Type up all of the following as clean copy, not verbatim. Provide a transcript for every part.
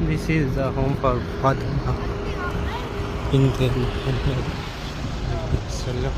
This is the home for Fatima bint Muhammad sallam.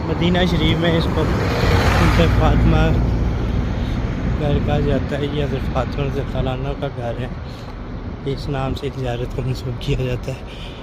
Medina Sharif में इसको हज़रत फातिमा घर कहा जाता है। ये हज़रत फातिमा रज़ियल्लाहु अन्हा का घर है। इस नाम से ज़ियारत को मंसूब किया जाता है।